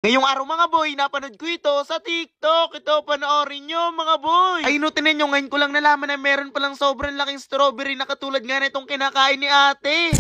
Ngayong araw mga boy, napanood ko ito sa TikTok. Ito, panoorin nyo mga boy. Ay, tinan nyo, ngayon ko lang nalaman na meron palang sobrang laking strawberry na katulad nga na itong kinakain ni ate.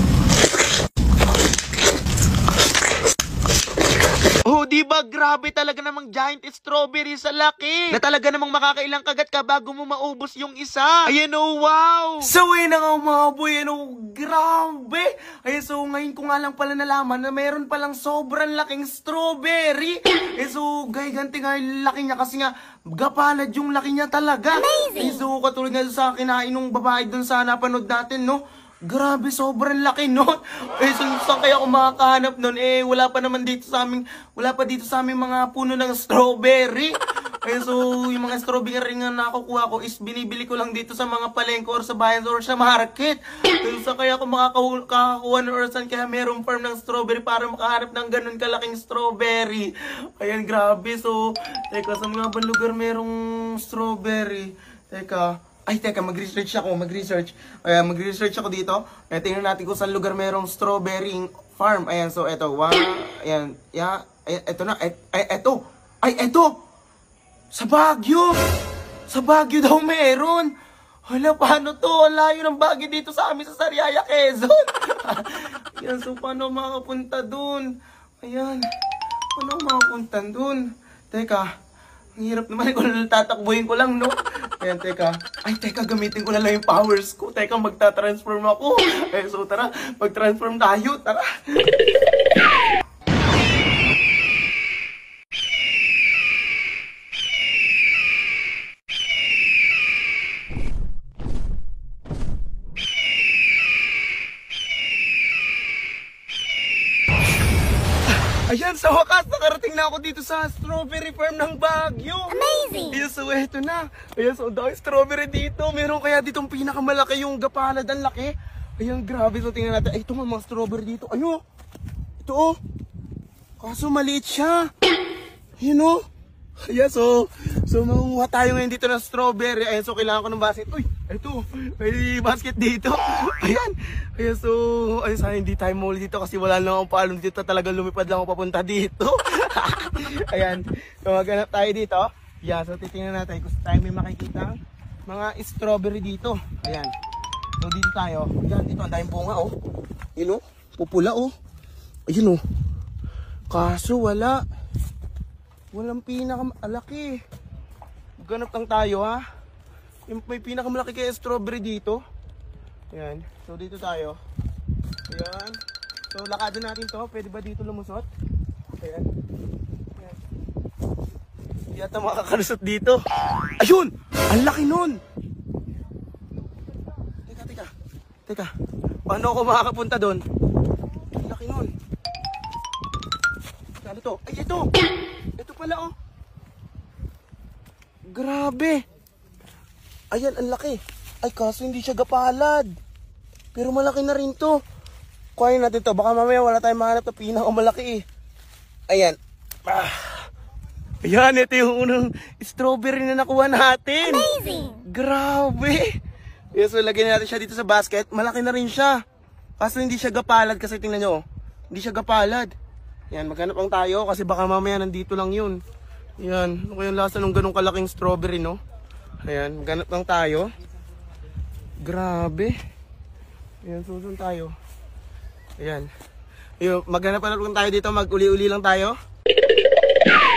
Oh, diba? Grabe talaga namang giant strawberry sa laki. Na talaga namang makakailang kagat ka bago mo maubos yung isa. Ayan oh, wow. So, ayun na nga mga boy, grabe. Ayan, so ngayon ko nga lang pala nalaman na meron palang sobrang laking strawberry. So, ganti nga yung laki niya kasi nga gapalad yung laki niya talaga. Amazing. So, katulad nga sa kinain ng babae dun sa napanood natin, no? Grabe, sobrang laki nun. Saan kaya ako makakahanap nun? Wala pa dito sa aming mga puno ng strawberry. So, yung mga strawberry nga nakukuha ko is binibili ko lang dito sa mga palengke or sa bayan or sa market. Saan kaya ako makakakuha nun or saan kaya merong farm ng strawberry para makahanap ng ganun kalaking strawberry? Ayan, grabe. So, teka, sa mga ba lugar merong strawberry? Teka, mag-research ako dito. Tingnan natin kung saan lugar merong strawberry farm. Ayan, so eto. Wow, ayan. Yeah, eto na. Eto. Sa Baguio. Sa Baguio daw meron. Hala, paano to? Ang layo ng Baguio dito sa amin sa Sariaya, Quezon. Ayan, so paano makapunta dun? Ayan. Paano makapunta dun? Teka. Ang hirap naman kung tatakbuhin ko lang, no? Ayan, teka, gamitin ko na lang yung powers ko. Teka, magta-transform ako. So tara, mag-transform tayo, tara. Ayan, sa wakas, nakarating na ako dito sa strawberry farm ng Baguio. Amazing! Ayan, so eto na. Ayan, so dahil strawberry dito. Meron kaya ditong pinakamalaki yung gapalad. Ang laki. Ayan, grabe. So tingnan natin. Ay, ito mga strawberry dito. Ayun, ito oh. Kaso maliit siya. Ayan oh. Ayan, so mangunguha tayo ngayon dito ng strawberry. Ayan, so kailangan ko ng basket. Uy, ito, may basket dito. Ayan, so, sana hindi tayo muli dito kasi wala lang akong paalam dito. Talagang lumipad lang ako papunta dito. Ayan, so maghanap tayo dito. Ayan, so titingnan natin kung tayo may makikita mga strawberry dito. Ayan, so dito tayo. Ayan, dito ang daming bunga oh. Yun oh, pupula oh. Ayun oh. Kaso walang pinakamalaki. Ganap lang tayo ha. May pinakamalaki kaya strawberry dito. Ayan. So dito tayo. Ayan. So lakado natin to. Pwede ba dito lumusot? Ayan. Ayan. Hindi yata makakalusot dito. Ayun! Ang laki nun! Teka. Paano ako makakapunta doon? Ang laki nun. Ano to? Ay, ito! Ito pala oh. Grabe. Ayan, ang laki. Ay, kaso hindi siya gapalad. Pero malaki na rin to. Kuhain natin to. Baka mamaya wala tayong mahanap na pinakamalaki eh. Ayan. Ayan, ito yung unang strawberry na nakuha natin. Amazing! Grabe. Yes, so lagyan natin siya dito sa basket. Malaki na rin siya. Kaso hindi siya gapalad kasi tingnan nyo. Hindi siya gapalad. Yan, maghanap lang tayo kasi baka mamaya nandito lang yun. Yan, ano kayong lasa ng ganong kalaking strawberry, no? Ayan, maghanap lang tayo. Grabe. Ayan, susun tayo. Ayan. Ayun, maghanap lang tayo dito, mag-uli-uli lang tayo.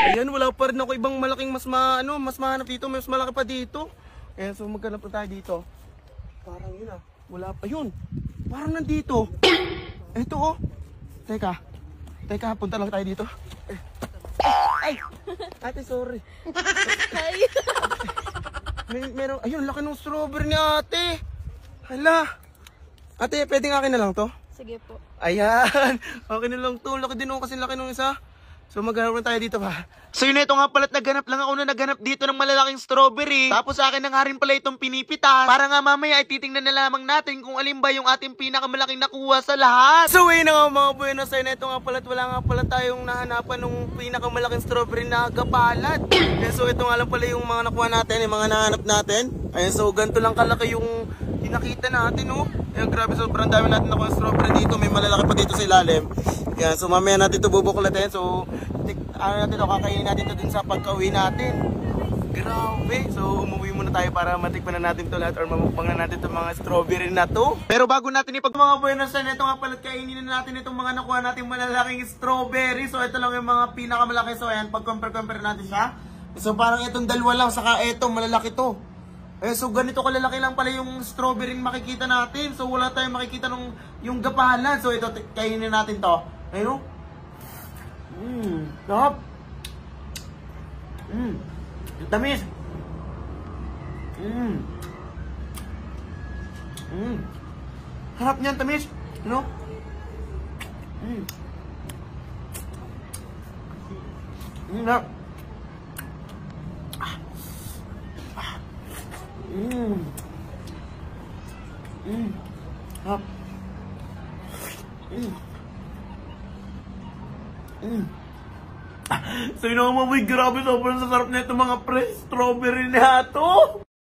Ayan, wala pa rin ako ibang malaking mas mahanap dito, mas malaki pa dito. Ayan, so maghanap lang tayo dito. Parang yun ah, wala pa yun. Parang nandito. Ito oh. Teka, punta lang tayo dito. Ay! Ate, sorry. Ay! Meron, ayun, laki ng strawberry ni ate. Hala. Ate, pwedeng akin na lang to? Sige po. Ayan. Akin na lang to. Laki din ako kasi laki nung isa. So maghanap tayo dito pa. So yun, ito nga pala't naghanap lang ako na naghanap dito ng malalaking strawberry. Tapos sa akin na nga rin pala itong pinipitas. Para nga mamaya ay titingnan na lamang natin kung alin ba yung ating pinakamalaking nakuha sa lahat. So yun na nga mga buenos, ayun, ito nga pala't wala nga pala tayong nahanapan ng pinakamalaking strawberry na gapalad. So ito nga lang pala yung mga nakuha natin, yung mga nahanap natin. Ayun, so ganito lang kalaki yung pinakita natin oh. Ayan, grabe, sobrang dami natin nakuha strawberry dito. May malalaki pa dito sa ilalim. Ayan, so mamaya natin ito bubuklatin. So ano natin to, kakainin natin to dun sa pagka-uwi natin. Grabe. So, umuwi muna tayo para matikman na natin to lahat or mamukbang na natin itong mga strawberry na to. Pero bago natin mga buenos na ito nga pala, kainin na natin itong mga nakuha natin malalaking strawberry. So, ito lang yung mga pinakamalaki. So, ayan, pag-compare natin siya. So, parang itong dalawa lang, saka ito, malalaki to. So, ganito kalalaki lang pala yung strawberry makikita natin. So, wala tayong makikita nung yung gapalan. So, ito, kainin natin to. Ayun, sarap. Tamis. Harap niyan, tamis. You know? Harap. Harap. So yun mga boy, grabe sobrang sasarap na itong mga fresh strawberry na ito.